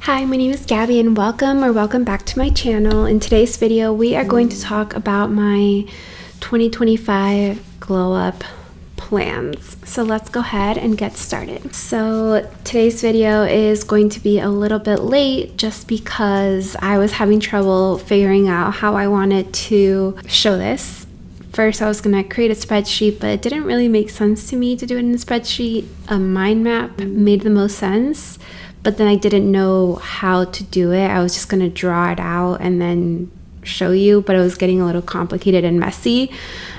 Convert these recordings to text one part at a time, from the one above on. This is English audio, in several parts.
Hi, my name is Gabby and welcome back to my channel. In today's video, we are going to talk about my 2025 glow up plans. So let's go ahead and get started. So today's video is going to be a little bit late just because I was having trouble figuring out how I wanted to show this. First, I was going to create a spreadsheet, but it didn't really make sense to me to do it in a spreadsheet. A mind map made the most sense, but then I didn't know how to do it. I was just going to draw it out and then show you, but it was getting a little complicated and messy.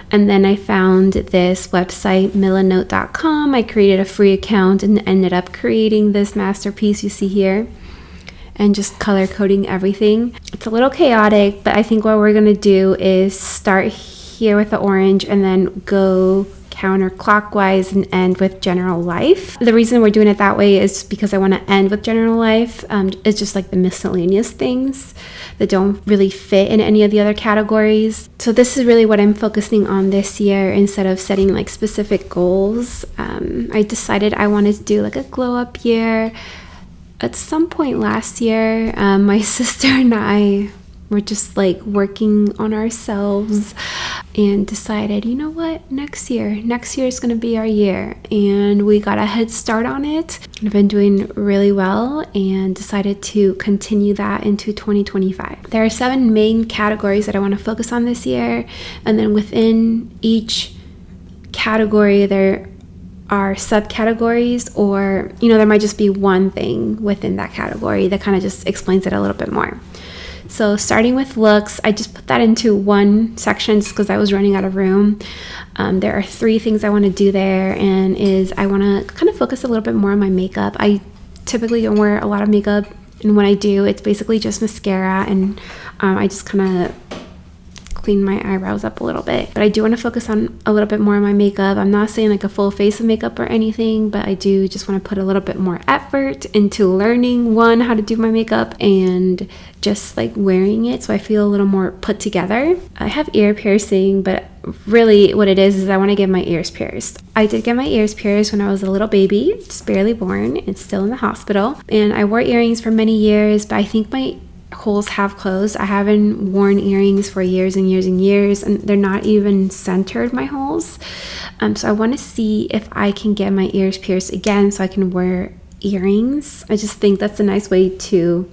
And then I found this website, milanote.com. I created a free account and ended up creating this masterpiece you see here and just color coding everything. It's a little chaotic, but I think what we're going to do is start here with the orange and then go counterclockwise and end with general life. The reason we're doing it that way is because I want to end with general life. It's just like the miscellaneous things that don't really fit in any of the other categories. So this is really what I'm focusing on this year instead of setting like specific goals. I decided I wanted to do like a glow up year. At some point last year, my sister and I were just like working on ourselves and decided, you know what, next year is going to be our year, and we got a head start on it. I've been doing really well and decided to continue that into 2025. There are 7 main categories that I want to focus on this year, and then within each category there are subcategories, or there might just be one thing within that category that kind of just explains it a little bit more. So starting with looks, I just put that into one section just because I was running out of room. There are 3 things I want to do there, and I want to kind of focus a little bit more on my makeup. I typically don't wear a lot of makeup, and when I do, it's basically just mascara, and I just kind of clean my eyebrows up a little bit. But I do want to focus on a little bit more on my makeup. I'm not saying like a full face of makeup or anything, but I do just want to put a little bit more effort into learning how to do my makeup and just like wearing it so I feel a little more put together. I have ear piercing, but really what it is I want to get my ears pierced. I did get my ears pierced when I was a little baby, just barely born and still in the hospital. And I wore earrings for many years, but I think my holes have closed. I haven't worn earrings for years and years and years, and they're not even centered, my holes. So I want to see if I can get my ears pierced again so I can wear earrings. I just think that's a nice way to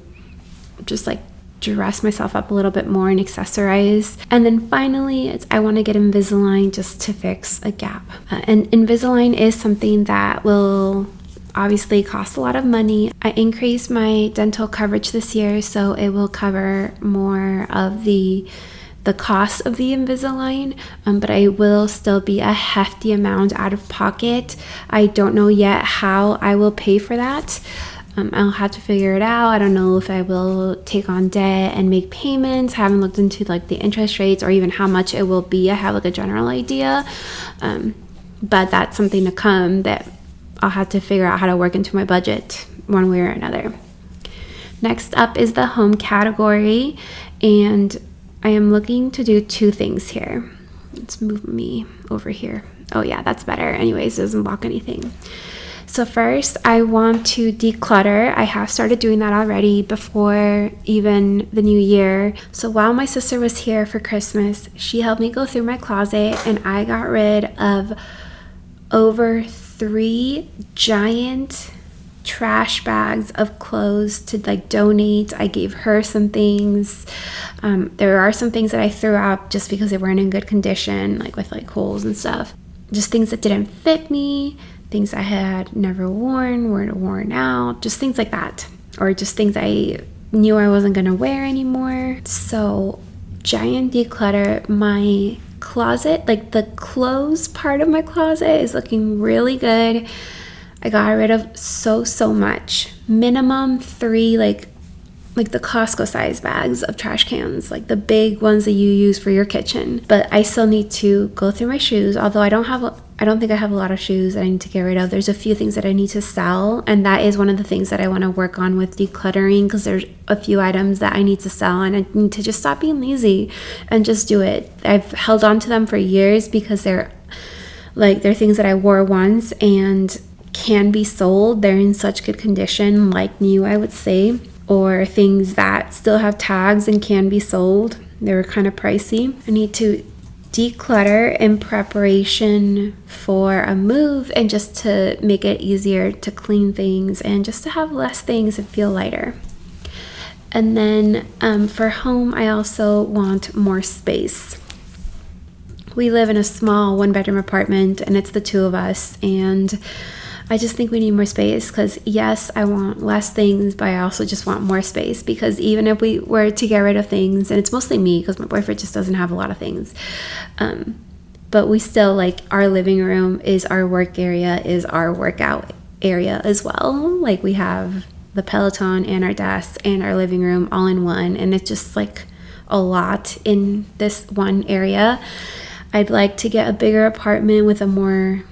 just like dress myself up a little bit more and accessorize. And then finally, I want to get Invisalign just to fix a gap. And Invisalign is something that will obviously cost a lot of money. I increased my dental coverage this year, so it will cover more of the cost of the Invisalign, but I will still be a hefty amount out of pocket. I don't know yet how I will pay for that. I'll have to figure it out. I don't know if I will take on debt and make payments. I haven't looked into like the interest rates or even how much it will be. I have like a general idea, but that's something to come that I'll have to figure out how to work into my budget one way or another. Next up is the home category, and I am looking to do 2 things here. Let's move me over here. Oh yeah, that's better. Anyways, it doesn't block anything. So first, I want to declutter. I have started doing that already before even the new year. So while my sister was here for Christmas, she helped me go through my closet, and I got rid of over 3 giant trash bags of clothes to like donate. I gave her some things. There are some things that I threw out just because they weren't in good condition, like with like holes and stuff. Just things that didn't fit me, things I had never worn, were worn out, just things like that. Or just things I knew I wasn't gonna wear anymore. So giant declutter. My closet, like the clothes part of my closet, is looking really good. I got rid of so much. Minimum 3 like the Costco size bags of trash cans, like the big ones that you use for your kitchen. But I still need to go through my shoes, although I don't think I have a lot of shoes that I need to get rid of. There's a few things that I need to sell, and that is one of the things that I want to work on with decluttering, because there's a few items that I need to sell, and I need to just stop being lazy and just do it. I've held on to them for years because they're things that I wore once and can be sold. They're in such good condition, like new, I would say. or things that still have tags and can be sold. They were kind of pricey. I need to declutter in preparation for a move and just to make it easier to clean things and just to have less things and feel lighter. And then for home, I also want more space. We live in a small 1-bedroom apartment and it's the two of us, and I just think we need more space because yes, I want less things, but I also just want more space, because even if we were to get rid of things, and it's mostly me because my boyfriend just doesn't have a lot of things, but we still, like, our living room is our work area, is our workout area as well. Like, we have the Peloton and our desk and our living room all in one, and it's just like a lot in this one area. I'd like to get a bigger apartment with a more,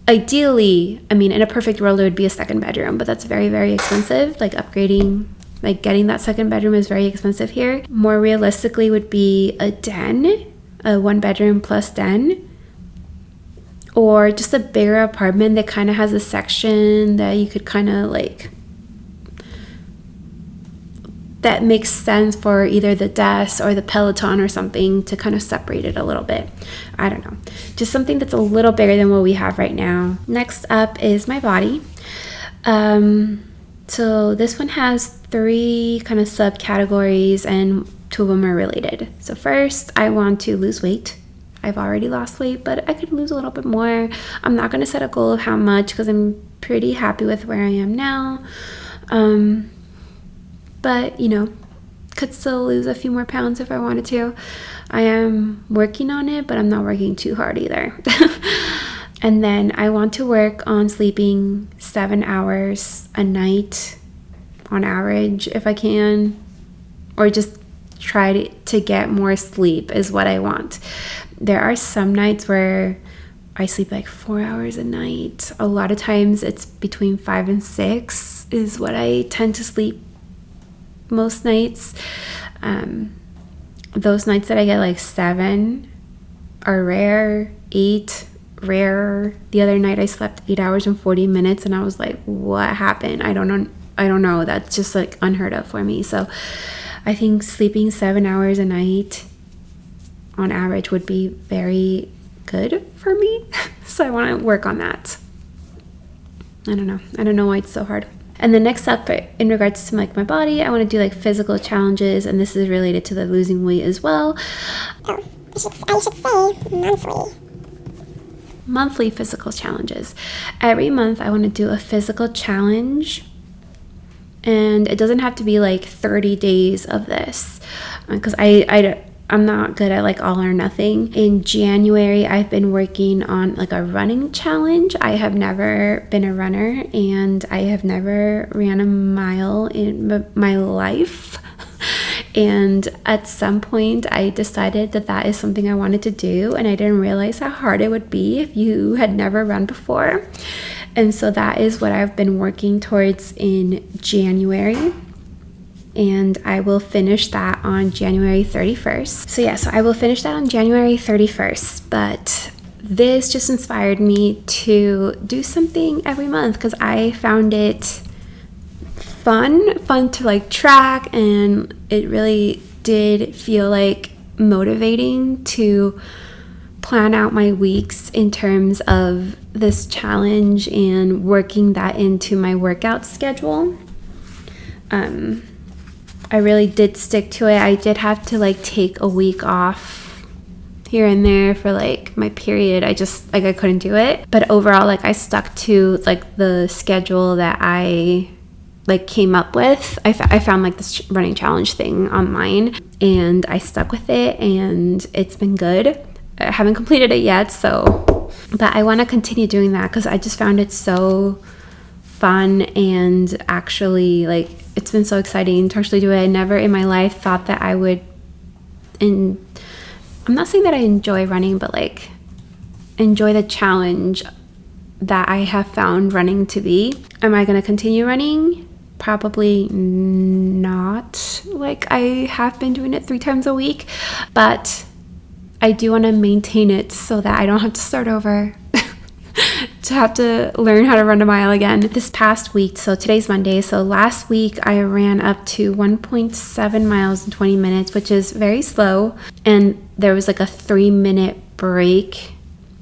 ideally, I mean, in a perfect world, it would be a 2nd bedroom, but that's very, very expensive. Like, upgrading, like getting that 2nd bedroom is very expensive here. More realistically would be a den, a 1-bedroom plus den, or just a bigger apartment that kind of has a section that you could kind of like, that makes sense for either the desk or the Peloton or something, to kind of separate it a little bit. I don't know. Just something that's a little bigger than what we have right now. Next up is my body. So this one has 3 kind of subcategories, and 2 of them are related. So first, I want to lose weight. I've already lost weight, but I could lose a little bit more. I'm not going to set a goal of how much because I'm pretty happy with where I am now. But, you know, could still lose a few more pounds if I wanted to. I am working on it, but I'm not working too hard either. And then I want to work on sleeping 7 hours a night on average if I can, or just try to get more sleep is what I want. There are some nights where I sleep like 4 hours a night. A lot of times it's between 5 and 6 is what I tend to sleep most nights. Those nights that I get like 7 are rare. 8 rare. The other night I slept 8 hours and 40 minutes and I was like, what happened? I don't know. That's just like unheard of for me. So I think sleeping 7 hours a night on average would be very good for me. So I want to work on that. I don't know why it's so hard. And then next up, in regards to like my body, I want to do like physical challenges, and this is related to the losing weight as well. I should say Monthly physical challenges. Every month I want to do a physical challenge, and it doesn't have to be like 30 days of this, because I'm not good at like all or nothing. In January, I've been working on like a running challenge. I have never been a runner and I have never ran a mile in my life. And at some point I decided that is something I wanted to do, and I didn't realize how hard it would be if you had never run before. And so that is what I've been working towards in January. And I will finish that on January 31st. So I will finish that on January 31st. But this just inspired me to do something every month because I found it fun to like track, and it really did feel like motivating to plan out my weeks in terms of this challenge and working that into my workout schedule. I really did stick to it. I did have to like take a week off here and there for like my period. I just like I couldn't do it. But overall, like I stuck to like the schedule that I like came up with. I found like this running challenge thing online, and I stuck with it, and it's been good. I haven't completed it yet, but I want to continue doing that because I just found it so fun, and actually like it's been so exciting to actually do it. I never in my life thought that I would, and I'm not saying that I enjoy running, but like enjoy the challenge that I have found running to be. Am I going to continue running? Probably not. Like I have been doing it 3 times a week, but I do want to maintain it so that I don't have to start over to have to learn how to run a mile again this past week. So today's Monday. So last week I ran up to 1.7 miles in 20 minutes, which is very slow. And there was like a 3-minute break,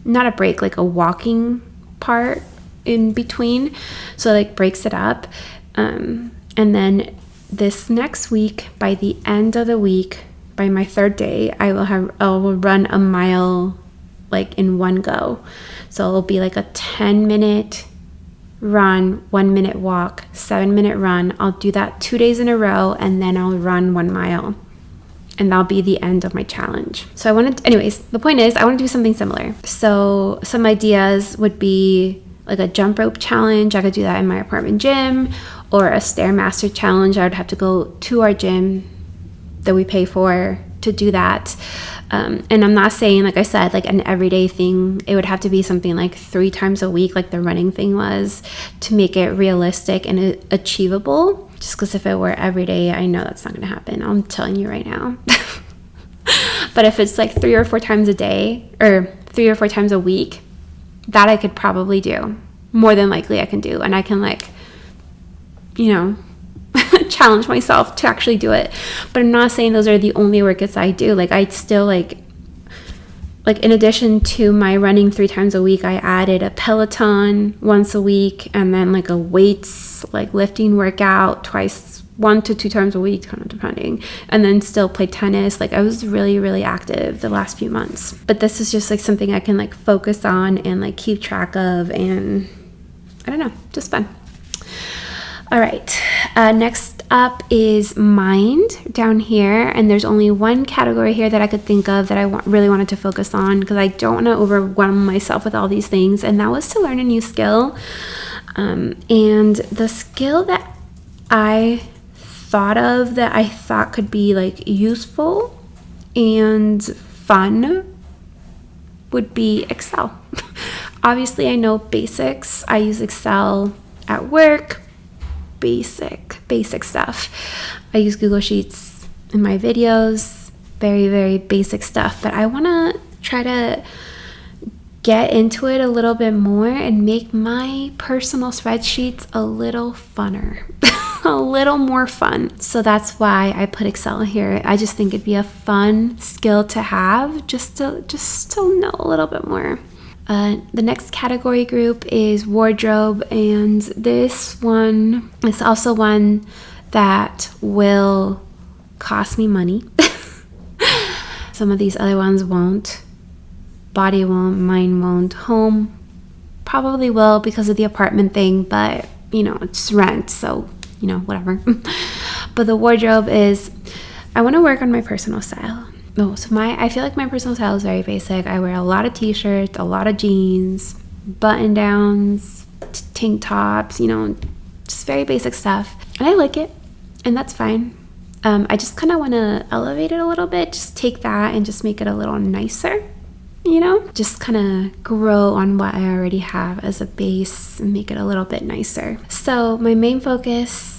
not a break, like a walking part in between. So like breaks it up. And then this next week, by the end of the week, by my third day, I will run a mile like in one go. So it'll be like a 10-minute run, 1-minute walk, 7-minute run. I'll do that 2 days in a row, and then I'll run 1 mile. And that'll be the end of my challenge. So anyways, the point is I want to do something similar. So some ideas would be like a jump rope challenge. I could do that in my apartment gym, or a Stairmaster challenge. I would have to go to our gym that we pay for to do that. And I'm not saying, like I said, like an everyday thing. It would have to be something like 3 times a week, like the running thing was, to make it realistic and achievable. Just because if it were every day, I know that's not going to happen. I'm telling you right now. But if it's like 3 or 4 times a day, or 3 or 4 times a week, that I could probably do. More than likely I can do. And I can challenge myself to actually do it. But I'm not saying those are the only workouts I do. Like I still like in addition to my running 3 times a week, I added a Peloton once a week, and then like a weights, like lifting workout 1 to 2 times a week, kind of depending, and then still play tennis. Like I was really, really active the last few months. But this is just like something I can like focus on and like keep track of, and I don't know, just fun. All right, next up is mind down here, and there's only one category here that I could think of that I really wanted to focus on, because I don't want to overwhelm myself with all these things, and that was to learn a new skill. And the skill that I thought of that I thought could be like useful and fun would be Excel. Obviously, I know basics. I use Excel at work. Basic stuff. I use Google Sheets in my videos. Very, very basic stuff. But I want to try to get into it a little bit more and make my personal spreadsheets a little funner. A little more fun. So that's why I put Excel here. I just think it'd be a fun skill to have, just to know a little bit more. The next category group is wardrobe, and this one is also one that will cost me money. Some of these other ones won't. Body won't, mine won't. Home probably will because of the apartment thing, but it's rent, so whatever. But the wardrobe is, I want to work on my personal style. I feel like my personal style is very basic. I wear a lot of t-shirts, a lot of jeans, button downs, tank tops, just very basic stuff. And I like it, and that's fine. I just kind of want to elevate it a little bit, just take that and just make it a little nicer, just kind of grow on what I already have as a base and make it a little bit nicer. So my main focus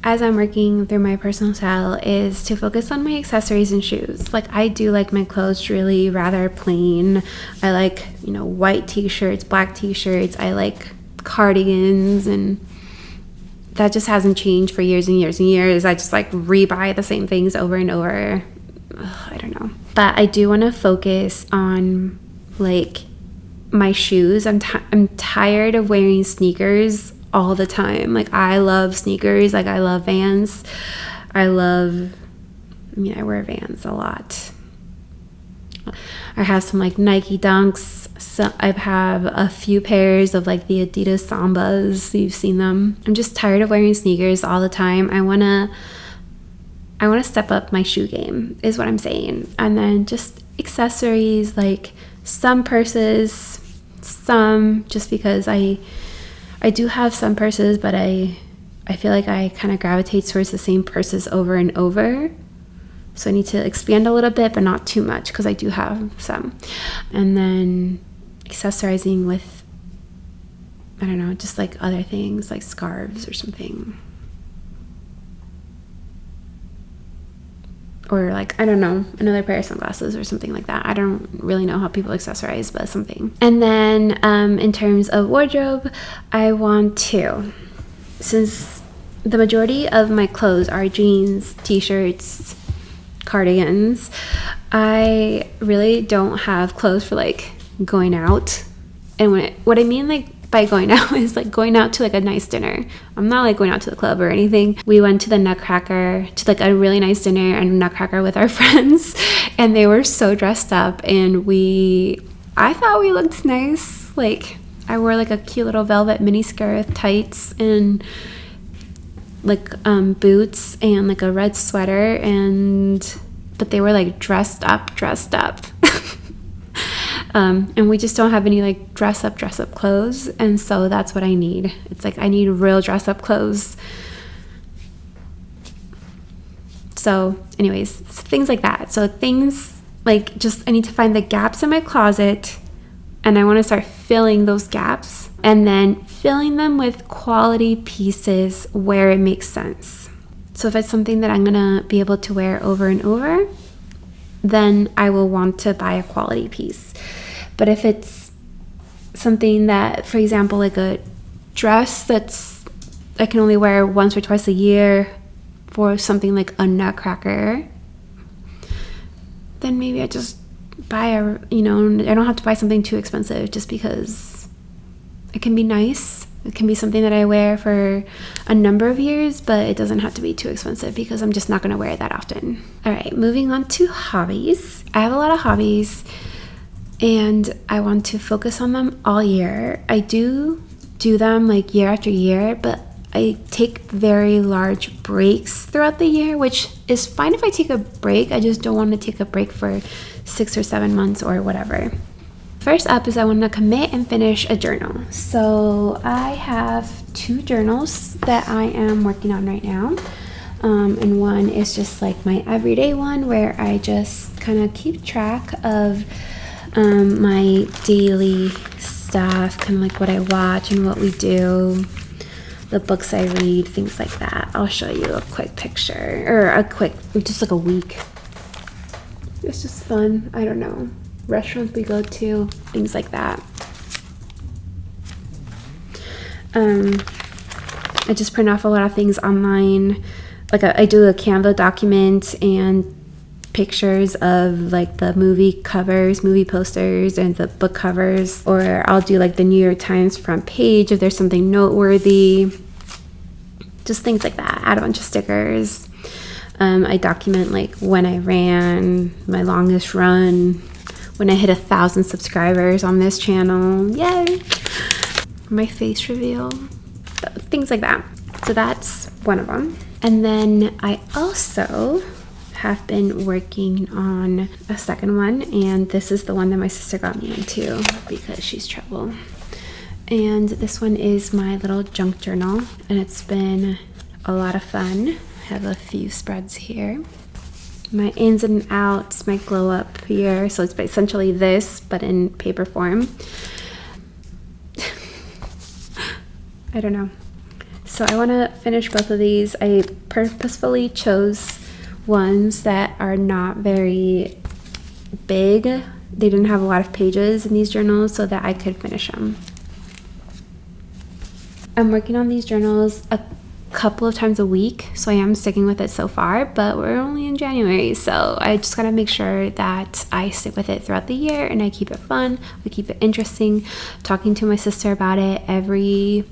as I'm working through my personal style is to focus on my accessories and shoes. Like I do like my clothes really rather plain. I like, white t-shirts, black t-shirts. I like cardigans, and that just hasn't changed for years and years and years. I just like rebuy the same things over and over. I don't know. But I do want to focus on like my shoes. I'm tired of wearing sneakers all the time. Like I love sneakers. Like I love Vans. I wear Vans a lot. I have some like Nike Dunks. So I have a few pairs of like the Adidas Sambas. You've seen them. I'm just tired of wearing sneakers all the time. I want to step up my shoe game is what I'm saying. And then just accessories, like some purses, some just because I do have some purses, but I feel like I kind of gravitate towards the same purses over and over. So I need to expand a little bit, but not too much because I do have some. And then accessorizing with, I don't know, just like other things like scarves or something. or like, I don't know, another pair of sunglasses or something like that. I don't really know how people accessorize, but something. And then in terms of wardrobe, I want to, since the majority of my clothes are jeans, t-shirts, cardigans, I really don't have clothes for like going out. And what I mean like by going out is like going out to like a nice dinner. I'm not like going out to the club or anything. We went to the Nutcracker, to like a really nice dinner and Nutcracker with our friends, and they were so dressed up, and I thought we looked nice. Like I wore like a cute little velvet mini skirt with tights and like boots and like a red sweater, but they were like dressed up. And we just don't have any like dress up clothes, and so that's what I need. It's like I need real dress up clothes. So anyways, things like that. So things like, just I need to find the gaps in my closet, and I want to start filling those gaps, and then filling them with quality pieces where it makes sense. So if it's something that I'm gonna be able to wear over and over, then I will want to buy a quality piece. But if it's something that, for example, like a dress that's I can only wear once or twice a year for something like a Nutcracker, then maybe I just buy I don't have to buy something too expensive, just because it can be nice. It can be something that I wear for a number of years, but it doesn't have to be too expensive because I'm just not going to wear it that often. All right, moving on to hobbies. I have a lot of hobbies, and I want to focus on them all year. I do them like year after year, but I take very large breaks throughout the year, which is fine if I take a break. I just don't want to take a break for 6 or 7 months or whatever. First up is I want to commit and finish a journal. So I have 2 journals that I am working on right now. And one is just like my everyday one, where I just kind of keep track of my daily stuff, kind of like what I watch and what we do, the books I read, things like that. I'll show you a quick picture, or just like a week. It's just fun. I don't know. Restaurants we go to, things like that. I just print off a lot of things online. Like I do a Canva document and pictures of like the movie covers, movie posters, and the book covers. Or I'll do like the New York Times front page if there's something noteworthy. Just things like that. Add a bunch of stickers. I document like when I ran, my longest run, when I hit 1,000 subscribers on this channel. Yay! My face reveal. Things like that. So that's one of them. And then I also have been working on a second one, and this is the one that my sister got me into because she's trouble. And this one is my little junk journal, and it's been a lot of fun. I have a few spreads here. My ins and outs, my glow up here. So it's essentially this, but in paper form. I don't know. So I want to finish both of these. I purposefully chose ones that are not very big. They didn't have a lot of pages in these journals so that I could finish them. I'm working on these journals a couple of times a week, so I am sticking with it so far, but we're only in January, so I just gotta make sure that I stick with it throughout the year and I keep it fun, we keep it interesting, talking to my sister about it every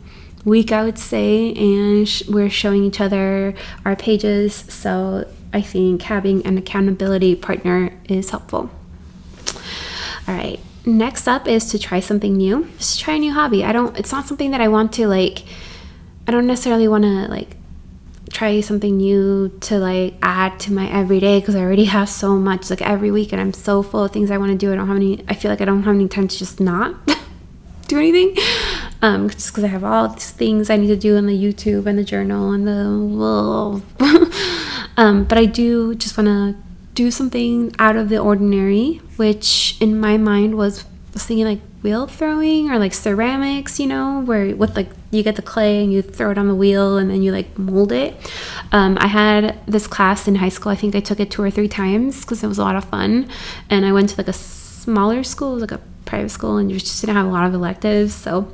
week, I would say, and we're showing each other our pages, so I think having an accountability partner is helpful. All right, next up is to try something new. Just try a new hobby. It's not something that I want to like, I don't necessarily want to like try something new to like add to my everyday, because I already have so much like every week and I'm so full of things I want to do. I feel like I don't have any time to just not do anything, just because I have all these things I need to do in the YouTube and the journal and but I do just want to do something out of the ordinary, which in my mind was thinking like wheel throwing or like ceramics, where with like you get the clay and you throw it on the wheel and then you like mold it. I had this class in high school. I think I took it 2 or 3 times because it was a lot of fun. And I went to like a smaller school, like a private school, and you just didn't have a lot of electives. So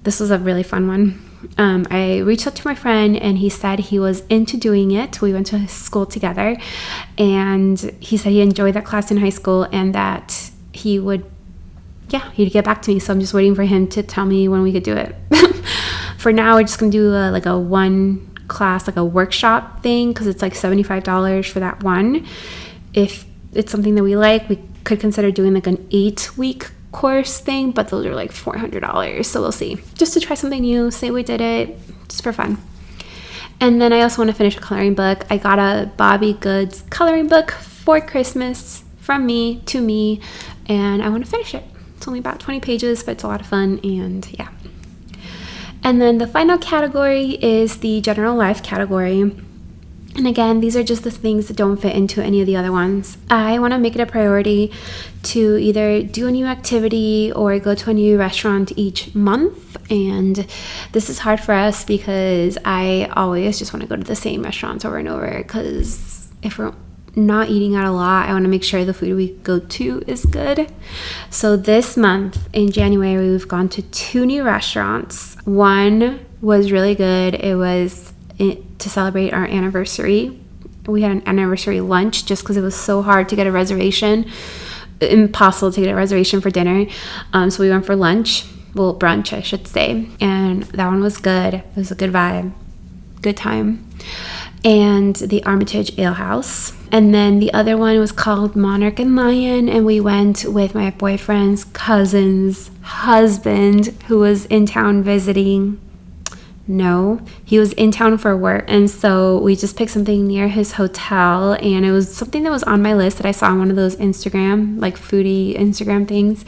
this was a really fun one. I reached out to my friend and he said he was into doing it. We went to school together and he said he enjoyed that class in high school and that he'd get back to me. So I'm just waiting for him to tell me when we could do it. For now, we're just gonna do like a one class, like a workshop thing, because it's like $75 for that one. If it's something that we like, we could consider doing like an 8-week course thing, but those are like $400, so we'll see. Just to try something new, say we did it, just for fun. And then I also want to finish a coloring book. I got a Bobby Goods coloring book for Christmas from me to me, and I want to finish it. It's only about 20 pages, but it's a lot of fun, and yeah. And then the final category is the general life category. And again, these are just the things that don't fit into any of the other ones. I want to make it a priority to either do a new activity or go to a new restaurant each month. And this is hard for us because I always just want to go to the same restaurants over and over, because if we're not eating out a lot, I want to make sure the food we go to is good. So this month in January, we've gone to 2 new restaurants. One was really good. It was to celebrate our anniversary. We had an anniversary lunch just because it was so hard to get a reservation, impossible to get a reservation for dinner. So we went for lunch, well, brunch I should say, and that one was good. It was a good vibe, good time. And the Armitage Ale House. And then the other one was called Monarch and Lion, and we went with my boyfriend's cousin's husband, who was in town visiting. No, he was in town for work, and so we just picked something near his hotel, and it was something that was on my list that I saw on one of those Instagram, like foodie Instagram things.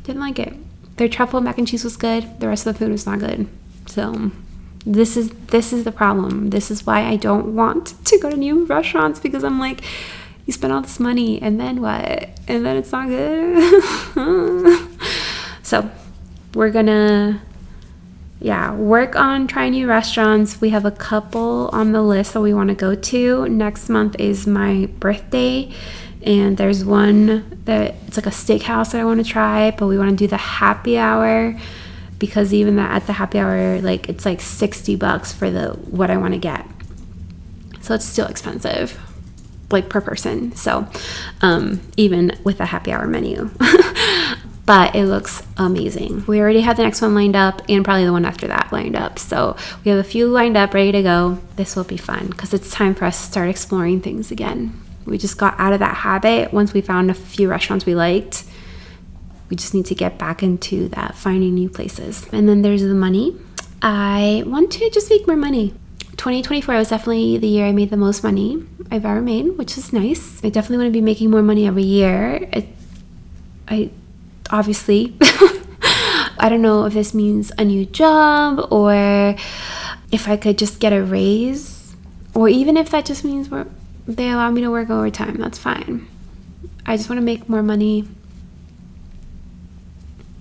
Didn't like it. Their truffle mac and cheese was good. The rest of the food was not good. So this is the problem. This is why I don't want to go to new restaurants, because I'm like, you spend all this money and then what? And then it's not good. So we're gonna work on trying new restaurants. We have a couple on the list that we want to go to. Next month is my birthday, and there's one that it's like a steakhouse that I want to try, but we want to do the happy hour, because even at the happy hour, like it's like $60 for what I want to get. So it's still expensive, like per person. So even with the happy hour menu. But it looks amazing. We already have the next one lined up, and probably the one after that lined up. So we have a few lined up, ready to go. This will be fun because it's time for us to start exploring things again. We just got out of that habit. Once we found a few restaurants we liked, we just need to get back into that, finding new places. And then there's the money. I want to just make more money. 2024 was definitely the year I made the most money I've ever made, which is nice. I definitely want to be making more money every year. Obviously, I don't know if this means a new job or if I could just get a raise, or even if that just means they allow me to work overtime, that's fine. I just want to make more money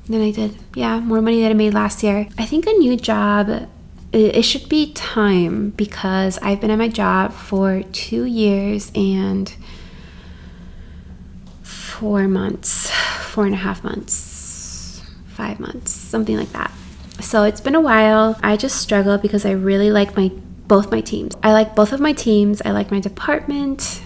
than I did. Yeah, more money than I made last year. I think a new job, it should be time, because I've been at my job for 2 years and 4 months, 4.5 months, 5 months, something like that. So it's been a while. I just struggle because I really like both my teams. I like both of my teams. I like my department.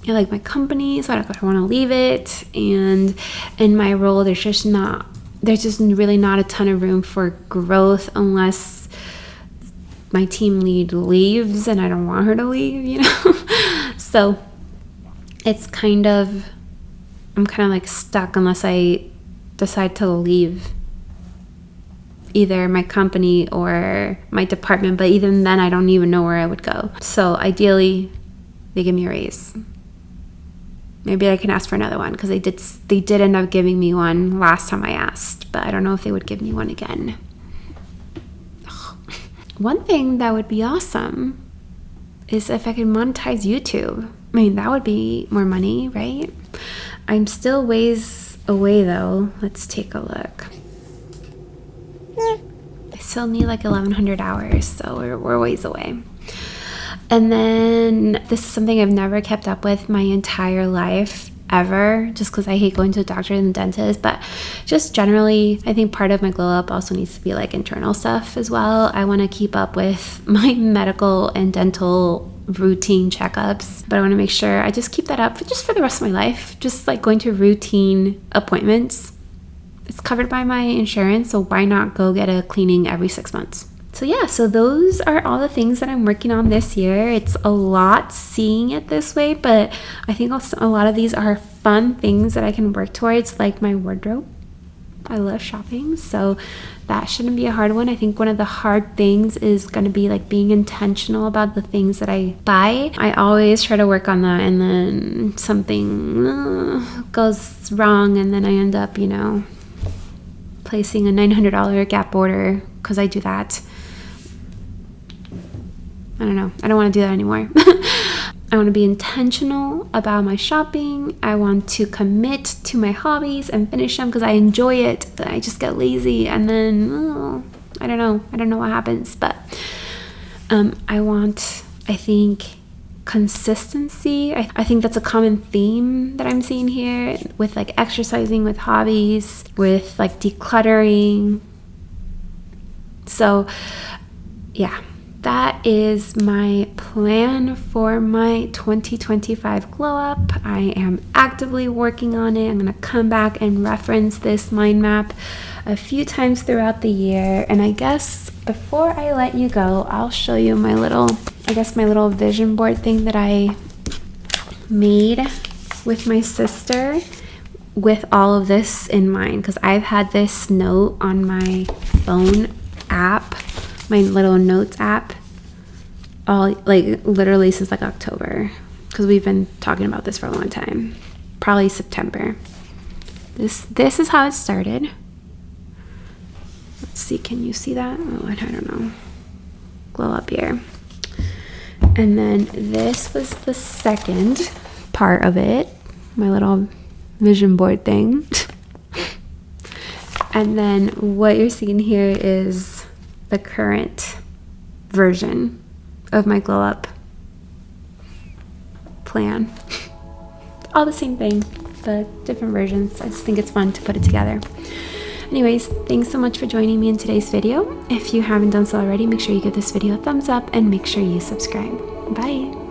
I like my company, so I don't want to leave it. And in my role, there's just really not a ton of room for growth unless my team lead leaves, and I don't want her to leave, So it's I'm kind of like stuck unless I decide to leave either my company or my department, but even then I don't even know where I would go. So ideally they give me a raise. Maybe I can ask for another one, because they did end up giving me one last time I asked, but I don't know if they would give me one again. One thing that would be awesome is if I could monetize YouTube. I mean, that would be more money, right? I'm still ways away though. Let's take a look. still need like 1100 hours, so we're ways away. And then this is something I've never kept up with my entire life ever, just because I hate going to the doctor and the dentist. But just generally, I think part of my glow up also needs to be like internal stuff as well. I want to keep up with my medical and dental routine checkups, but I want to make sure I just keep that up just for the rest of my life, just like going to routine appointments. It's covered by my insurance, so why not go get a cleaning every 6 months? So yeah, so those are all the things that I'm working on this year. It's a lot seeing it this way, but I think also a lot of these are fun things that I can work towards, like my wardrobe. I love shopping, so that shouldn't be a hard one. I think one of the hard things is going to be like being intentional about the things that I buy. I always try to work on that, and then something goes wrong, and then I end up, placing a $900 Gap order because I do that. I don't know. I don't want to do that anymore. I want to be intentional about my shopping. I want to commit to my hobbies and finish them because I enjoy it. I just get lazy, and then I don't know. I don't know what happens, but I think consistency. I think that's a common theme that I'm seeing here with like exercising, with hobbies, with like decluttering. So yeah, that is my plan for my 2025 glow up. I am actively working on it. I'm going to come back and reference this mind map a few times throughout the year. And I guess before I let you go, I'll show you my little vision board thing that I made with my sister with all of this in mind, because I've had this note on my phone app, my little notes app, all like literally since like October, because we've been talking about this for a long time, probably September. This is how it started. Let's see, can you see that? Oh, I don't know. Glow up here. And then this was the second part of it, my little vision board thing. And then what you're seeing here is the current version of my glow up plan. All the same thing, but different versions. I just think it's fun to put it together. Anyways, thanks so much for joining me in today's video. If you haven't done so already, make sure you give this video a thumbs up and make sure you subscribe. Bye.